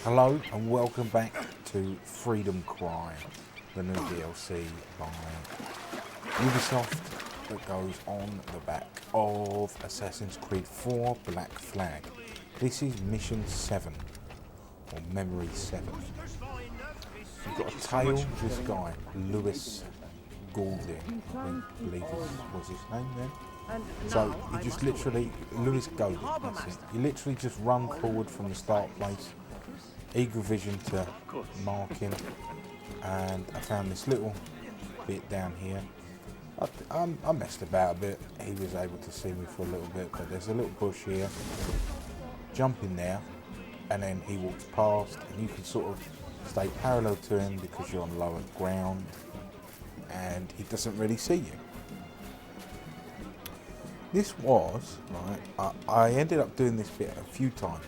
Hello and welcome back to Freedom Cry, the new DLC by Ubisoft that goes on the back of Assassin's Creed 4 Black Flag. This is Mission 7, or Memory 7. You've got to tail this guy, Lewis Goulding, I believe was his name then. So you just literally, Lewis Goulding, that's it. You literally just run forward from the start place, eagle vision to mark him, and I found this little bit down here. I messed about a bit, he was able to see me for a little bit, but there's a little bush here. Jump in there, and then he walks past, and you can sort of stay parallel to him because you're on lower ground, and he doesn't really see you. This was, right, I ended up doing this bit a few times.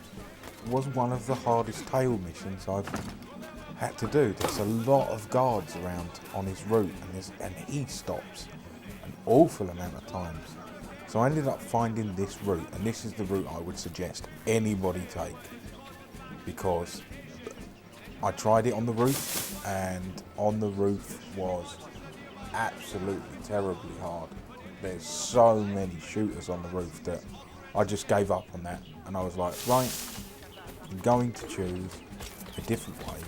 It was one of the hardest tail missions I've had to do. There's a lot of guards around on his route, and he stops an awful amount of times. So I ended up finding this route, and this is the route I would suggest anybody take, because I tried it on the roof, and on the roof was absolutely terribly hard. There's so many shooters on the roof that I just gave up on that, and I was like, right, I'm going to choose a different way,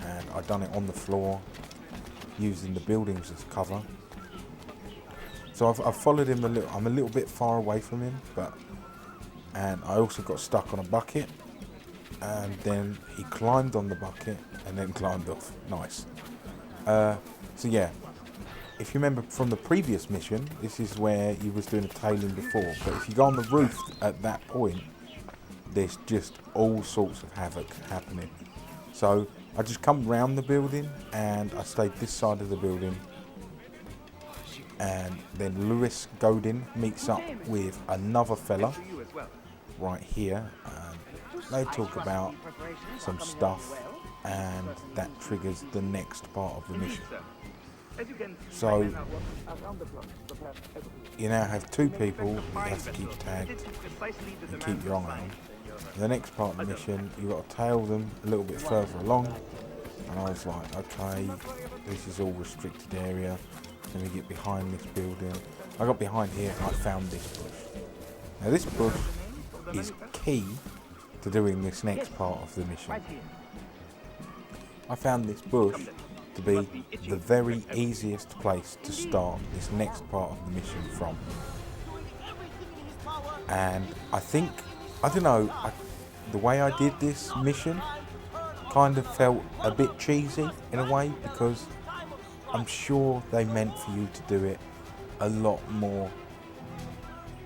and I've done it on the floor using the buildings as cover. So I've followed him a little. I'm a little bit far away from him, and I also got stuck on a bucket, and then he climbed on the bucket and then climbed off. Nice. So yeah, if you remember from the previous mission, this is where you was doing a tailing before, but if you go on the roof at that point, there's just all sorts of havoc happening. So I just come round the building, and I stayed this side of the building, and then Lewis Goulding meets up with another fella right here, and they talk about some stuff, and that triggers the next part of the mission. So you now have two people you have to keep tagged and keep your eye on. The next part of the mission, you've got to tail them a little bit further along, and I was like, okay, this is all restricted area, let me get behind this building. I got behind here and I found this bush. Now this bush is key to doing this next part of the mission. I found this bush to be the very easiest place to start this next part of the mission from. And I don't know, the way I did this mission kind of felt a bit cheesy in a way, because I'm sure they meant for you to do it a lot more,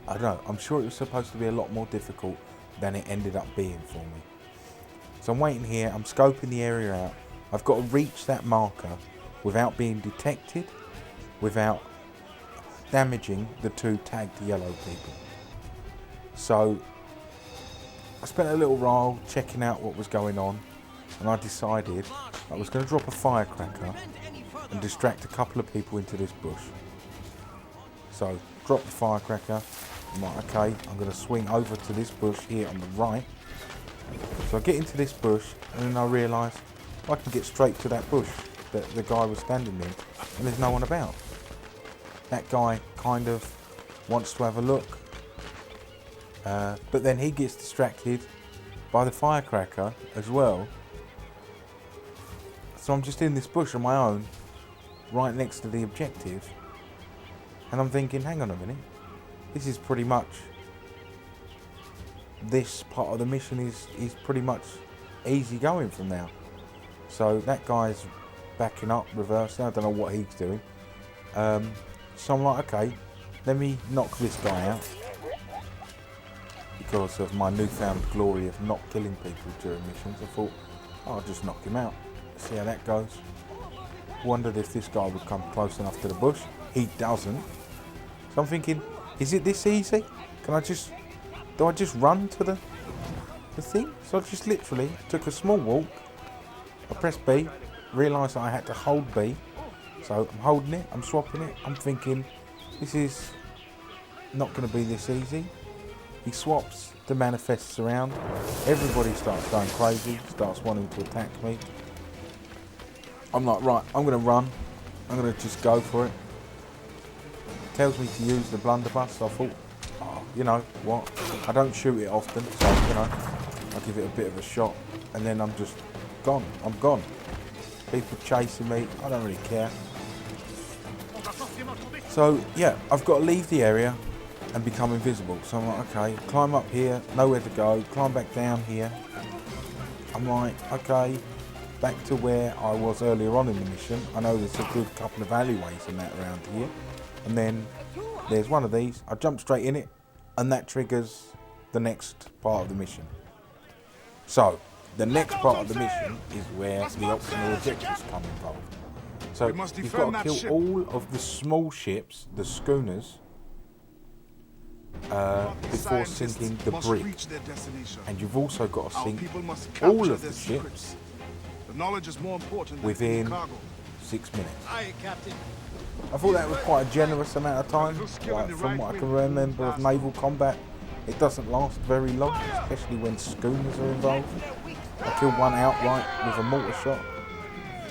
I don't know, I'm sure it was supposed to be a lot more difficult than it ended up being for me. So I'm waiting here, I'm scoping the area out. I've got to reach that marker without being detected, without damaging the two tagged yellow people. So I spent a little while checking out what was going on, and I decided I was going to drop a firecracker and distract a couple of people into this bush. So drop the firecracker, I'm like, okay, I'm going to swing over to this bush here on the right. So I get into this bush, and then I realise I can get straight to that bush that the guy was standing in, and there's no one about. That guy kind of wants to have a look, but then he gets distracted by the firecracker as well. So I'm just in this bush on my own, right next to the objective, and I'm thinking, hang on a minute, this is pretty much, this part of the mission is pretty much easy going from now. So that guy's backing up, reversing, I don't know what he's doing. So I'm like, okay, let me knock this guy out, because of my newfound glory of not killing people during missions. I thought, oh, I'll just knock him out, see how that goes. Wondered if this guy would come close enough to the bush. He doesn't. So I'm thinking, is it this easy? Do I just run to the thing? So I just literally took a small walk. I pressed B, realised I had to hold B, so I'm holding it, I'm swapping it, I'm thinking, this is not going to be this easy. He swaps monster manifests around. Everybody starts going crazy, starts wanting to attack me. I'm like, right, I'm going to run. I'm going to just go for it. Tells me to use the blunderbuss. So I thought, oh, you know what? I don't shoot it often, so you know, I'll give it a bit of a shot, and then I'm just gone. I'm gone. People chasing me. I don't really care. So yeah, I've got to leave the area and become invisible. So I'm like, okay, climb up here, nowhere to go. Climb back down here. I'm like, okay, back to where I was earlier on in the mission. I know there's a good couple of alleyways and that around here. And then there's one of these. I jump straight in it, and that triggers the next part of the mission. So the next part of the mission is where the optional objectives come involved. So you've got to kill all of the small ships, the schooners, before sinking the brig. And you've also got to sink all of the ships within 6 minutes. I thought that was quite a generous amount of time. Like, from what I can remember of naval combat, it doesn't last very long, especially when schooners are involved. I killed one outright with a mortar shot.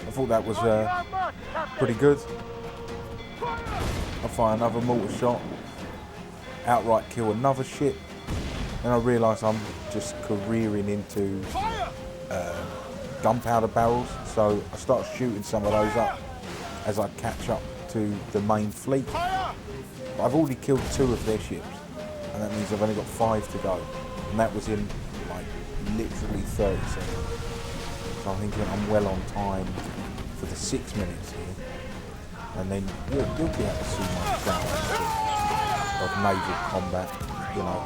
I thought that was pretty good. I fire another mortar shot, outright kill another ship, and I realise I'm just careering into gunpowder barrels, so I start shooting some of those up as I catch up to the main fleet. But I've already killed 2 of their ships, and that means I've only got 5 to go, and that was in like literally 30 seconds. So I'm thinking I'm well on time for the 6 minutes here, and then you'll be able to see my prowess of naval combat. You know,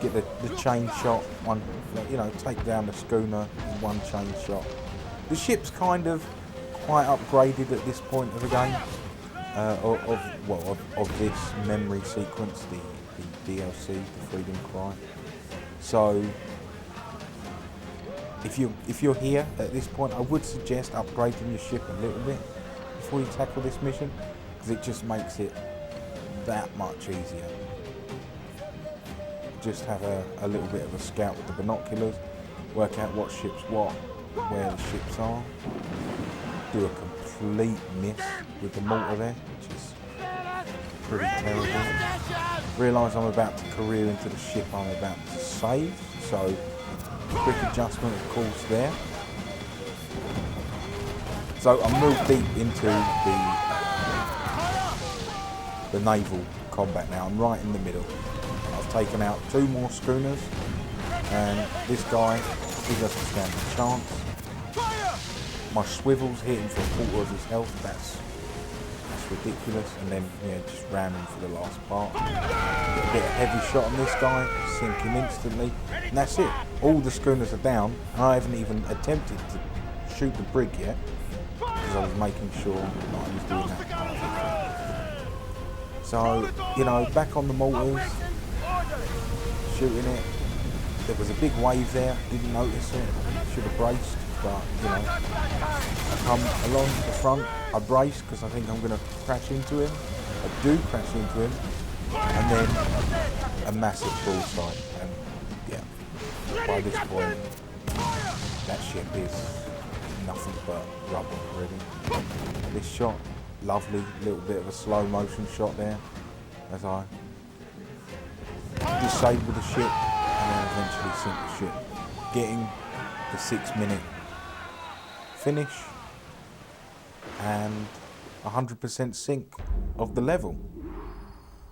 get the chain shot, one, you know, take down the schooner in one chain shot. The ship's kind of quite upgraded at this point of the game, of this memory sequence, the DLC, the Freedom Cry. So if you're here at this point, I would suggest upgrading your ship a little bit before you tackle this mission, because it just makes it that much easier. Just have a little bit of a scout with the binoculars, work out what ship's what, where the ships are. Do a complete miss with the mortar there, which is pretty terrible. Realise I'm about to career into the ship I'm about to save, so quick adjustment of course there. So I'm real deep into the naval combat now. I'm right in the middle. I've taken out 2 more schooners, and this guy, he doesn't stand a chance. My swivel's hitting for a quarter of his health. That's ridiculous. And then just ram him for the last part. Get a bit of heavy shot on this guy, sink him instantly, and that's it. All the schooners are down, and I haven't even attempted to shoot the brig yet, because I was making sure that I was doing that part of it. So, you know, back on the mortars, shooting it. There was a big wave there, didn't notice it, should have braced, but you know, I come along the front, I brace because I think I'm going to crash into him. I do crash into him, and then a massive broadside, and yeah, by this point, that ship is nothing but rubber really. This shot, lovely, little bit of a slow motion shot there, as I disable the ship and then eventually sink the ship, getting the 6 minute finish and 100% sink of the level.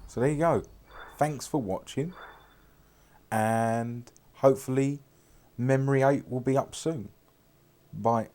So there you go. Thanks for watching, and hopefully Memory 8 will be up soon. Bye.